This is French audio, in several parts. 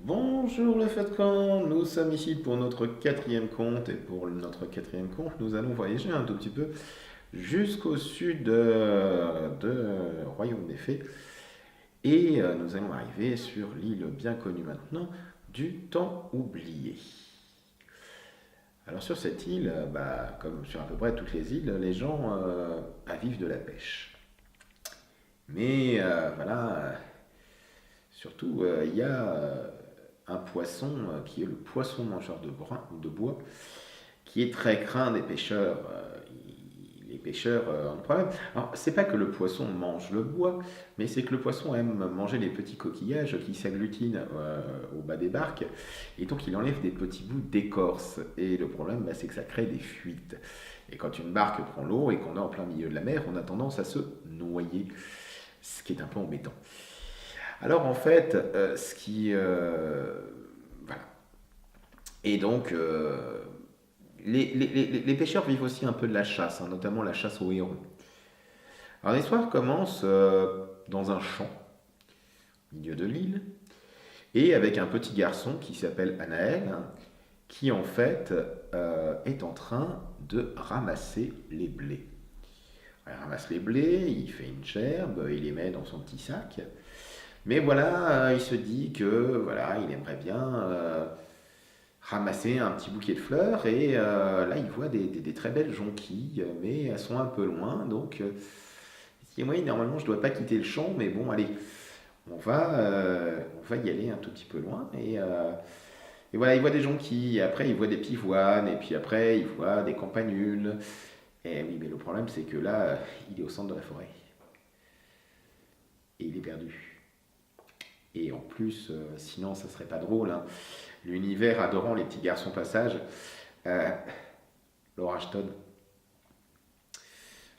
Bonjour le feu de camp, nous sommes ici pour notre quatrième conte et pour notre quatrième conte nous allons voyager un tout petit peu jusqu'au sud de Royaume des Fées et nous allons arriver sur l'île bien connue maintenant du temps oublié. Alors sur cette île, comme sur à peu près toutes les îles, les gens vivent de la pêche. Mais surtout il y a un poisson qui est le poisson mangeur de bois, qui est très craint des pêcheurs. Les pêcheurs ont un problème. Alors, c'est pas que le poisson mange le bois, mais c'est que le poisson aime manger les petits coquillages qui s'agglutinent au bas des barques, et donc il enlève des petits bouts d'écorce. Et le problème, c'est que ça crée des fuites. Et quand une barque prend l'eau et qu'on est en plein milieu de la mer, on a tendance à se noyer, ce qui est un peu embêtant. Alors en fait, voilà. Et donc, les pêcheurs vivent aussi un peu de la chasse, hein, notamment la chasse au héron. Alors l'histoire commence dans un champ, au milieu de l'île, et avec un petit garçon qui s'appelle Anaël, hein, qui en fait est en train de ramasser les blés. Il ramasse les blés, il fait une gerbe, il les met dans son petit sac. Mais voilà, il se dit que voilà, il aimerait bien ramasser un petit bouquet de fleurs et là il voit des très belles jonquilles, mais elles sont un peu loin, donc il se dit oui, normalement je ne dois pas quitter le champ, mais bon allez, on va y aller un tout petit peu loin et voilà, il voit des jonquilles, et après il voit des pivoines, et puis après il voit des campanules. Et oui, mais le problème c'est que là, il est au centre de la forêt et il est perdu. Et en plus, sinon ça serait pas drôle, hein. L'univers adorant les petits garçons passage, euh, l'orage tonne.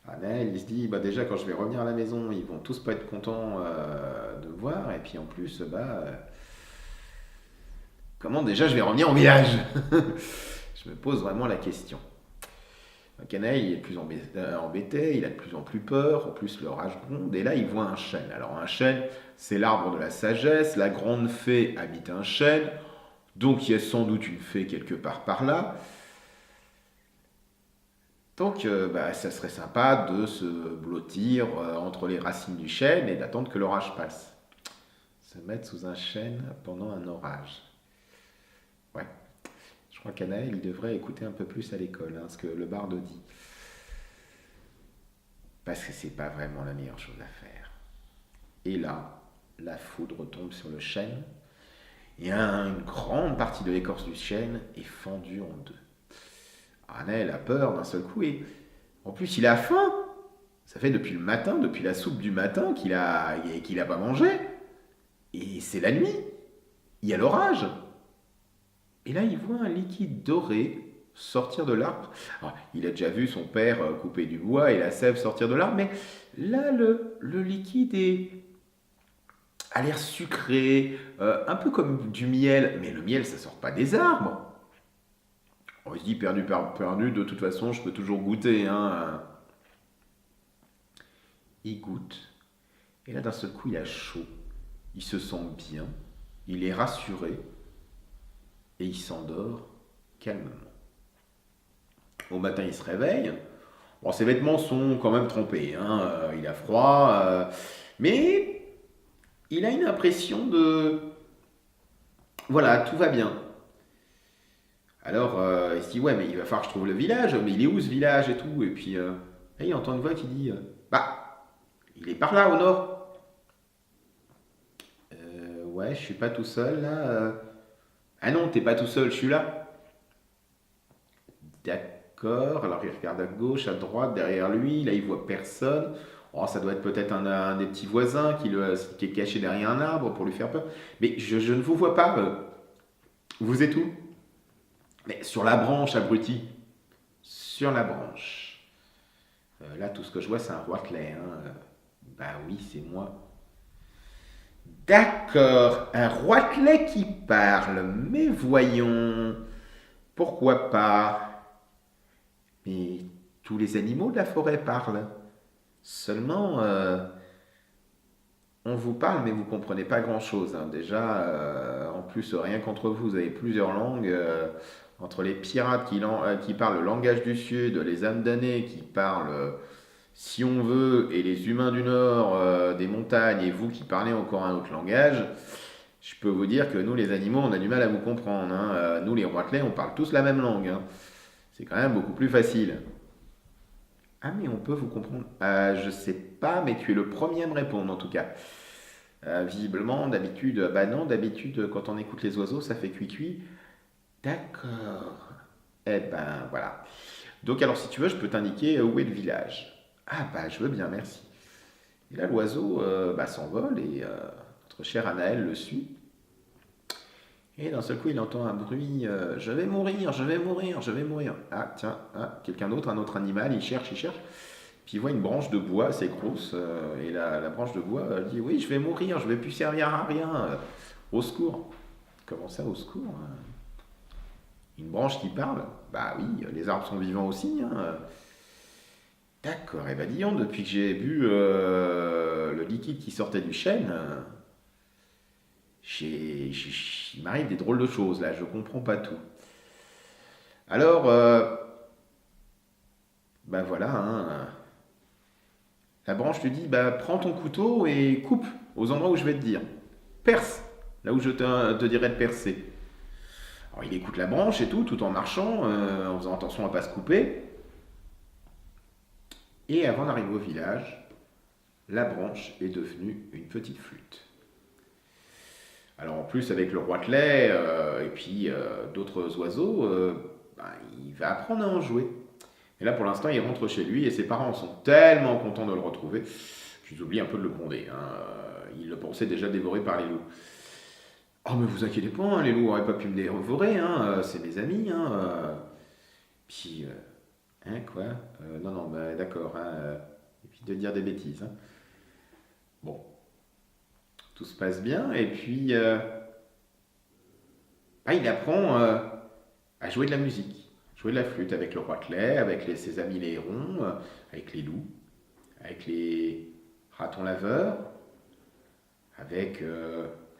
Ah, Naël, il se dit, bah déjà quand je vais revenir à la maison, ils vont tous pas être contents de me voir, et puis en plus, comment déjà je vais revenir au village? Je me pose vraiment la question. Canaille il est de plus embêté, il a de plus en plus peur, en plus l'orage gronde, et là il voit un chêne. Alors un chêne, c'est l'arbre de la sagesse, la grande fée habite un chêne, donc il y a sans doute une fée quelque part par là. Donc ça serait sympa de se blottir entre les racines du chêne et d'attendre que l'orage passe. Se mettre sous un chêne pendant un orage. Ouais, je crois qu'Anaël, il devrait écouter un peu plus à l'école, hein, ce que le barde dit. Parce que c'est pas vraiment la meilleure chose à faire. Et là, la foudre tombe sur le chêne, et une grande partie de l'écorce du chêne est fendue en deux. Anaël a peur d'un seul coup, et en plus il a faim. Ça fait depuis le matin, depuis la soupe du matin qu'il a pas mangé. Et c'est la nuit. Il y a l'orage. Et là, il voit un liquide doré sortir de l'arbre. Alors, il a déjà vu son père couper du bois et la sève sortir de l'arbre, mais là, le liquide a l'air sucré, un peu comme du miel. Mais le miel, ça sort pas des arbres. On se dit perdu, perdu, de toute façon, je peux toujours goûter, hein. Il goûte. Et là, d'un seul coup, il a chaud. Il se sent bien. Il est rassuré. Et il s'endort calmement. Au matin, il se réveille. Bon, ses vêtements sont quand même trempés, hein. Il a froid. Mais il a une impression de... Voilà, tout va bien. Alors, il se dit, ouais, mais il va falloir que je trouve le village. Mais il est où ce village et tout? Et puis, là, il entend une voix qui dit, il est par là, au nord. Ouais, je suis pas tout seul, là. Ah non, t'es pas tout seul, je suis là. D'accord. Alors il regarde à gauche, à droite, derrière lui. Là, il voit personne. Oh, ça doit être peut-être un des petits voisins qui est caché derrière un arbre pour lui faire peur. Mais je ne vous vois pas. Vous êtes où? Mais sur la branche, abruti. Sur la branche. Là, tout ce que je vois, c'est un roitelet, hein. Bah oui, c'est moi. D'accord, un roitelet qui parle. Mais voyons, pourquoi pas? Mais tous les animaux de la forêt parlent. Seulement, on vous parle, mais vous ne comprenez pas grand-chose, hein. Déjà, en plus, rien qu'entre vous, vous avez plusieurs langues. Entre les pirates qui parlent le langage du Sud, les âmes damnées qui parlent, si on veut, et les humains du Nord, des montagnes, et vous qui parlez encore un autre langage, je peux vous dire que nous, les animaux, on a du mal à vous comprendre, hein. Nous, les roitelets, on parle tous la même langue, hein. C'est quand même beaucoup plus facile. Ah, mais on peut vous comprendre. Je sais pas, mais tu es le premier à me répondre en tout cas. Visiblement, d'habitude, bah non, d'habitude, quand on écoute les oiseaux, ça fait cuit-cuit. D'accord. Eh ben voilà. Donc alors, si tu veux, je peux t'indiquer où est le village. Ah bah je veux bien, merci. Et là, l'oiseau bah, s'envole et notre cher Anaël le suit. Et d'un seul coup, il entend un bruit, je vais mourir, je vais mourir, je vais mourir. Ah tiens, ah, quelqu'un d'autre, un autre animal, il cherche, il cherche. Puis il voit une branche de bois assez grosse, et la branche de bois dit oui, je vais mourir, je vais plus servir à rien. Au secours. Comment ça, au secours, hein? Une branche qui parle? Bah oui, les arbres sont vivants aussi, hein. D'accord, et bah dis donc, depuis que j'ai bu le liquide qui sortait du chêne, il m'arrive des drôles de choses là, je comprends pas tout. Alors, bah voilà, hein, la branche lui dit, bah prends ton couteau et coupe aux endroits où je vais te dire. Perce, là où je te dirai de percer. Alors il écoute la branche et tout en marchant, en faisant attention à ne pas se couper. Et avant d'arriver au village, la branche est devenue une petite flûte. Alors en plus avec le roitelet et puis d'autres oiseaux, bah, il va apprendre à en jouer. Et là pour l'instant il rentre chez lui et ses parents sont tellement contents de le retrouver qu'ils oublient un peu de le gronder, hein. Ils le pensaient déjà dévoré par les loups. Oh mais vous inquiétez pas, hein, les loups n'auraient pas pu me dévorer, hein, c'est mes amis, hein. Puis, hein quoi? Non non, bah, d'accord, hein, évite de dire des bêtises, hein. Bon, tout se passe bien et puis ah, il apprend à jouer de la musique, jouer de la flûte avec le roitelet, avec ses amis les hérons, avec les loups, avec les ratons laveurs, avec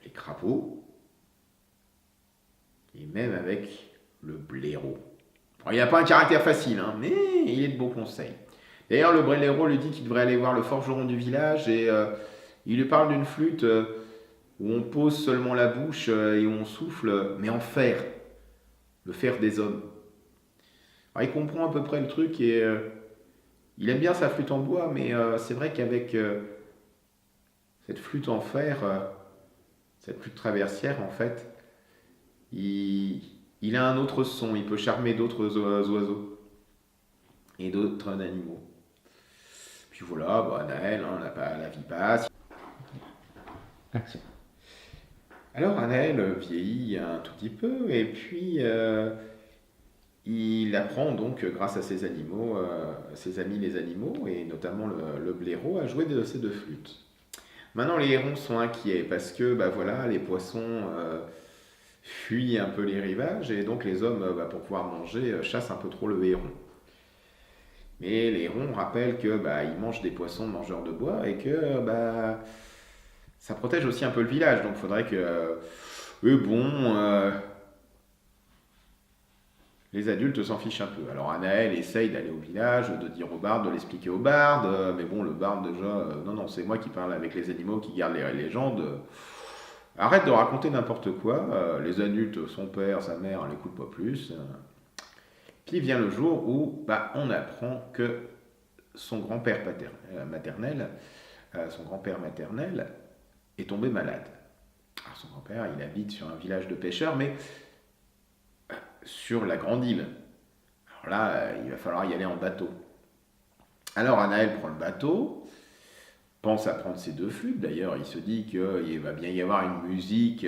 les crapauds et même avec le blaireau. Bon, il n'a pas un caractère facile, hein, mais il est de bons conseils. D'ailleurs, le blaireau lui dit qu'il devrait aller voir le forgeron du village et il lui parle d'une flûte où on pose seulement la bouche et où on souffle, mais en fer, le fer des hommes. Alors, il comprend à peu près le truc et il aime bien sa flûte en bois, mais c'est vrai qu'avec cette flûte en fer, cette flûte traversière, en fait, il, il a un autre son, il peut charmer d'autres oiseaux et d'autres animaux. Puis voilà, bah, Anaël, hein, la vie passe. Action. Alors Anaël vieillit un tout petit peu et puis il apprend donc grâce à ses animaux, ses amis les animaux et notamment le blaireau à jouer de ces deux flûtes. Maintenant les hérons sont inquiets parce que bah, voilà, les poissons fuient un peu les rivages et donc les hommes bah, pour pouvoir manger chassent un peu trop le héron. Mais les hérons rappellent que bah, ils mangent des poissons mangeurs de bois et que bah, ça protège aussi un peu le village. Donc il faudrait que les adultes s'en fichent un peu. Alors Anaël essaye d'aller au village, de dire au barde, de l'expliquer au barde, mais bon, le barde déjà, non, non, c'est moi qui parle avec les animaux, qui garde les légendes. Arrête de raconter n'importe quoi, les adultes, son père, sa mère, ne l'écoutent pas plus. Puis vient le jour où bah, on apprend que son grand-père maternel, son grand-père maternel est tombé malade. Alors son grand-père, il habite sur un village de pêcheurs, mais sur la grande île. Alors là, il va falloir y aller en bateau. Alors Anaël prend le bateau, pense à prendre ses deux flûtes. D'ailleurs, il se dit qu'il va bien y avoir une musique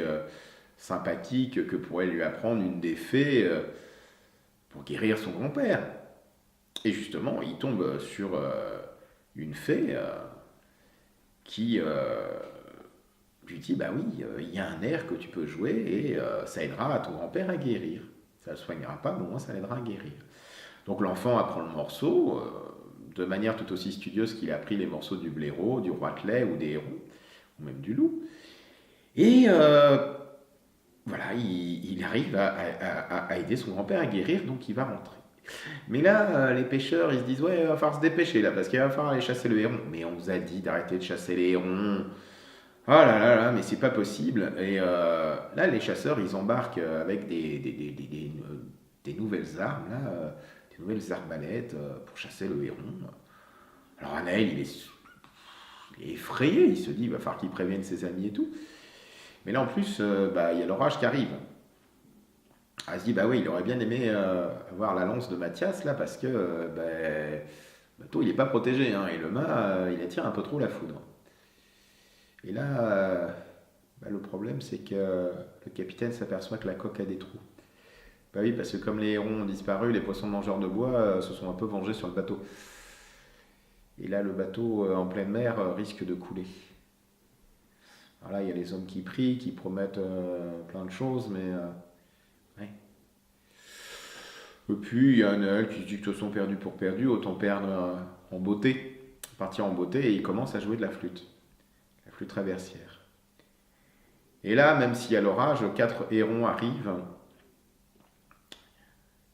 sympathique que pourrait lui apprendre une des fées pour guérir son grand-père. Et justement, il tombe sur une fée qui lui dit, bah oui, il y a un air que tu peux jouer et ça aidera à ton grand-père à guérir. Ça ne le soignera pas, mais au moins ça l'aidera à guérir. Donc l'enfant apprend le morceau de manière tout aussi studieuse qu'il a appris les morceaux du blaireau, du roitelet ou des hérons. ou même du loup. Et voilà, il arrive à aider son grand-père à guérir, donc il va rentrer. Mais là, les pêcheurs, ils se disent, ouais, il va falloir se dépêcher là, parce qu'il va falloir aller chasser le héron. Mais on vous a dit d'arrêter de chasser les hérons. Oh là là là, mais c'est pas possible. Et là, les chasseurs, ils embarquent avec des nouvelles armes, là, des nouvelles arbalètes pour chasser le héron. Alors Anaël, il est effrayé, il se dit, il va falloir qu'il prévienne ses amis et tout. Mais là, en plus, il y a l'orage qui arrive. Ah, il se dit, bah oui, il aurait bien aimé avoir la lance de Mathias, là, parce que le bateau, il n'est pas protégé, hein, et le mât, il attire un peu trop la foudre. Et là, le problème, c'est que le capitaine s'aperçoit que la coque a des trous. Bah oui, parce que comme les hérons ont disparu, les poissons mangeurs de bois se sont un peu vengés sur le bateau. Et là, le bateau en pleine mer risque de couler. Alors là, il y a les hommes qui prient, qui promettent plein de choses, mais... ouais. Et puis, il y a Anaël qui se dit que de toute façon, perdu pour perdu, autant perdre en beauté. Partir en beauté, et il commence à jouer de la flûte traversière. Et là, même s'il y a l'orage, 4 hérons arrivent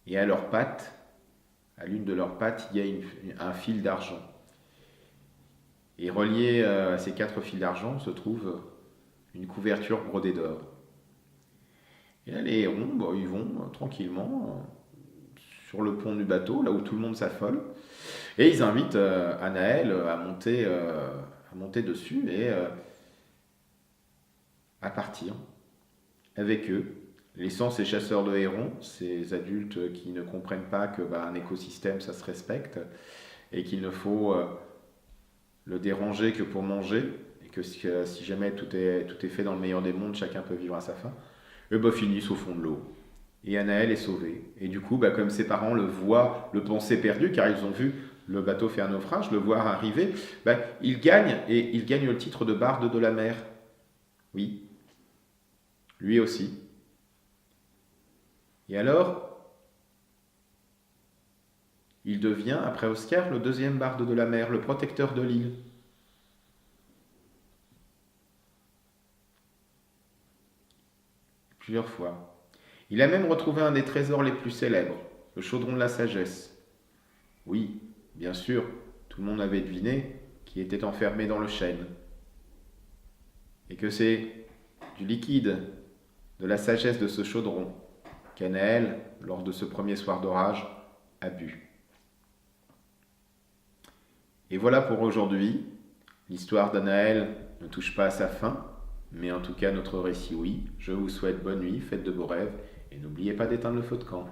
et à leurs pattes, à l'une de leurs pattes, il y a un fil d'argent. Et relié à ces 4 fils d'argent se trouve une couverture brodée d'or. Et là, les hérons, ils vont tranquillement sur le pont du bateau, là où tout le monde s'affole, et ils invitent Anaël à monter dessus et à partir avec eux, laissant ces chasseurs de hérons, ces adultes qui ne comprennent pas que un écosystème, ça se respecte, et qu'il ne faut le déranger que pour manger, et que si jamais tout est fait dans le meilleur des mondes, chacun peut vivre à sa faim, et finissent au fond de l'eau. Et Anaël est sauvé. Et du coup, comme ses parents le voient, le pensaient perdu, car ils ont vu le bateau faire naufrage, le voir arriver, il gagne, et il gagne le titre de barde de la mer. Oui, lui aussi. Et alors, il devient, après Oscar, le 2e barde de la mer, le protecteur de l'île. Plusieurs fois. Il a même retrouvé un des trésors les plus célèbres, le chaudron de la sagesse. Oui, bien sûr, tout le monde avait deviné qu'il était enfermé dans le chêne. Et que c'est du liquide, de la sagesse de ce chaudron, qu'Anaël, lors de ce premier soir d'orage, a bu. Et voilà pour aujourd'hui. L'histoire d'Anaël ne touche pas à sa fin, mais en tout cas notre récit oui. Je vous souhaite bonne nuit, faites de beaux rêves, et n'oubliez pas d'éteindre le feu de camp.